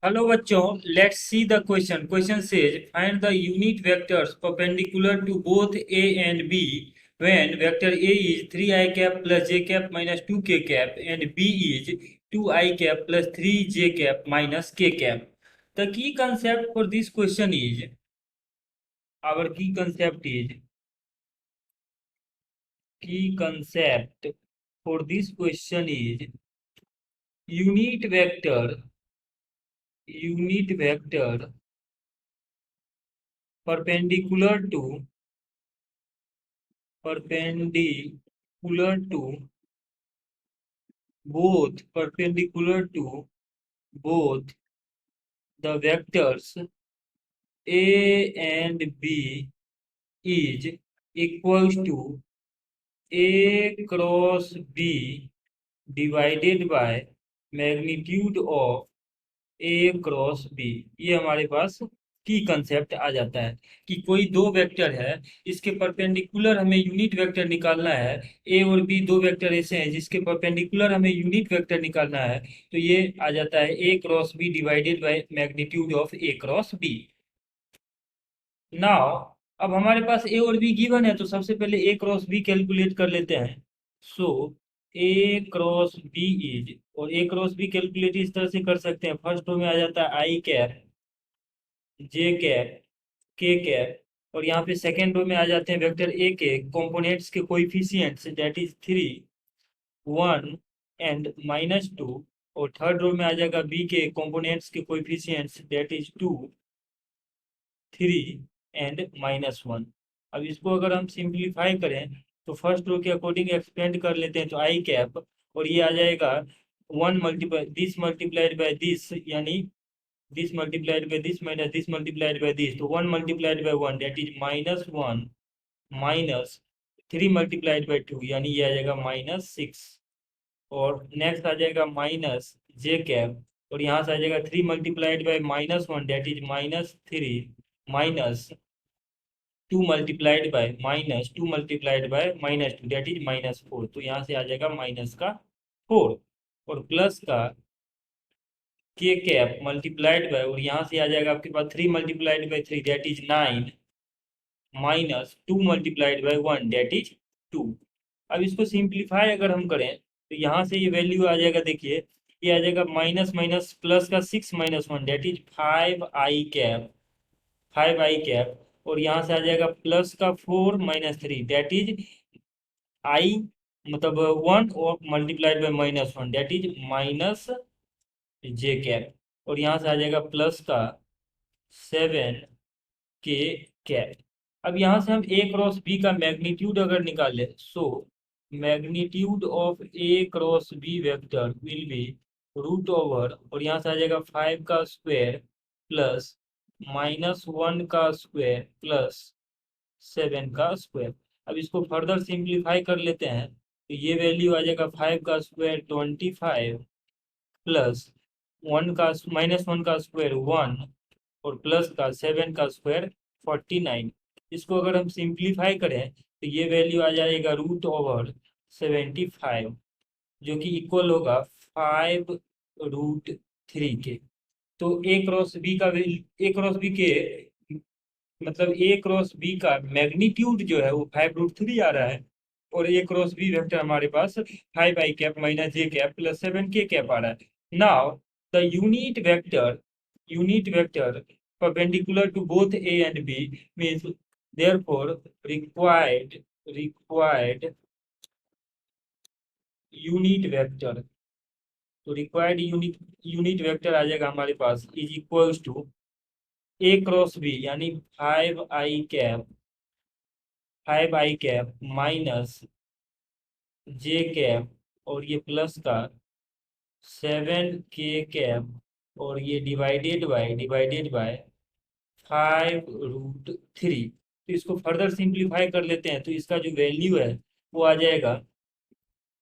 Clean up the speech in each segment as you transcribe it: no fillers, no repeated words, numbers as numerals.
Hello बच्चों, let's see the question. Question says find the unit vectors perpendicular to both A and B when vector A is 3i cap plus j cap minus 2k cap and b is 2i cap plus 3j cap minus k cap. The key concept for this question is, our key concept for this question is unit vector perpendicular to perpendicular to both the vectors a and b is equals to a cross b divided by magnitude of a cross B. ये हमारे पास की concept आ जाता है कि कोई दो vector है, इसके परपेंडिकुलर हमें यूनिट वेक्टर निकालना है। ए और बी दो वेक्टर ऐसे हैं जिसके परपेंडिकुलर हमें यूनिट वेक्टर निकालना है, तो ये आ जाता है a cross b divided by magnitude of A cross b. Now अब हमारे पास ए और बी गिवन है, तो सबसे पहले ए क्रॉस बी कैलकुलेट कर लेते हैं। सो ए क्रॉस बी इज, और ए क्रॉस बी कैलकुलेट इस तरह से कर सकते हैं। फर्स्ट रो में आ जाता है आई कैप, जे कैप, के कैप, और यहाँ पे सेकेंड रो में आ जाते हैं वेक्टर ए के कंपोनेंट्स के कोएफिशिएंट्स, दैट इज 3, 1 एंड -2। और थर्ड रो में आ जाएगा बी के कंपोनेंट्स के कोएफिशिएंट्स, दैट इज 2, 3 एंड -1। अब इसको अगर हम सिंप्लीफाई करें तो फर्स्ट रो के अकॉर्डिंग एक्सपेंड कर लेते हैं, तो आई कैप, और ये आ जाएगा 1 मल्टीप्लाइड बाय दिस, यानी this multiplied by this minus this multiplied by this, तो 1 multiplied by 1 that is -1 minus 3 multiplied by 2, यानी ये आ जाएगा -6। और नेक्स्ट आ जाएगा माइनस जे कैप, और यहाँ से आ जाएगा 3 multiplied by -1 that is -3 minus 2 multiplied by -2 multiplied by -2 that is -4, तो यहाँ से आ जाएगा माइनस का 4, और प्लस का के कैप मल्टीप्लाइड बाय, और यहाँ से आ जाएगा आपके पास 3 multiplied by 3 that is 9 minus 2 multiplied by 1 that is 2। अब इसको सिंप्लीफाई अगर हम करें तो यहाँ से ये वैल्यू आ जाएगा, देखिए ये आ जाएगा माइनस माइनस प्लस का 6 minus 1 that is 5i cap, और यहाँ से आ जाएगा प्लस का 4 माइनस 3 दैट इज आई, मतलब 1, और multiplied by -1 that is minus j cap, और यहाँ से आ जाएगा प्लस का 7 के कैप। अब यहाँ से हम ए क्रॉस बी का मैग्नीट्यूड अगर निकालें, so magnitude of A cross B vector will be root over, और यहाँ से आ जाएगा 5 का स्क्वायर प्लस -1 का स्क्वायर प्लस 7 का स्क्वायर। अब इसको फर्दर सिंप्लीफाई कर लेते हैं, तो ये वैल्यू आ जाएगा 5 का स्क्वायर 25 प्लस 1 का स्क्वायर 1, और प्लस का 7 का स्क्वायर 49। इसको अगर हम सिंप्लीफाई करें तो ये वैल्यू आ जाएगा √75, जो कि इक्वल होगा 5√3 के। तो ए क्रॉस बी का ए क्रॉस बी के मतलब ए क्रॉस बी का मैग्नीट्यूड जो है वो 5√3 आ रहा है, और ए क्रॉस बी वेक्टर हमारे पास 5i cap minus j cap plus 7k cap आ रहा है। Now the unit vector perpendicular to both a and b means therefore required unit vector, तो रिक्वायर्ड यूनिट वेक्टर आ जाएगा हमारे पास is equals to a cross b, यानी 5i cap minus j cap, और ये प्लस का 7k कैप, और ये डिवाइडेड बाय 5√3। तो इसको फर्दर सिंप्लीफाई कर लेते हैं, तो इसका जो वैल्यू है वो आ जाएगा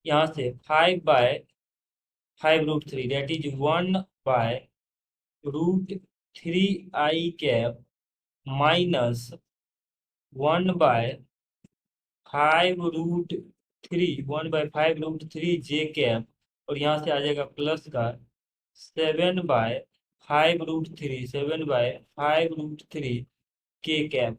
यहाँ से 5/5√3 that is 1/√3i cap minus 1/5√3 J cap, और यहाँ से आ जाएगा प्लस का 7 5√3, 7/5√3 k cap.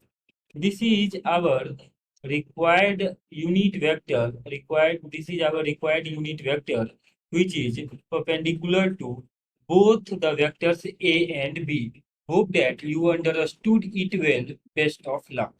This is our required unit vector. This is our required unit vector, which is perpendicular to both the vectors A and B. Hope that you understood it well. Best of luck.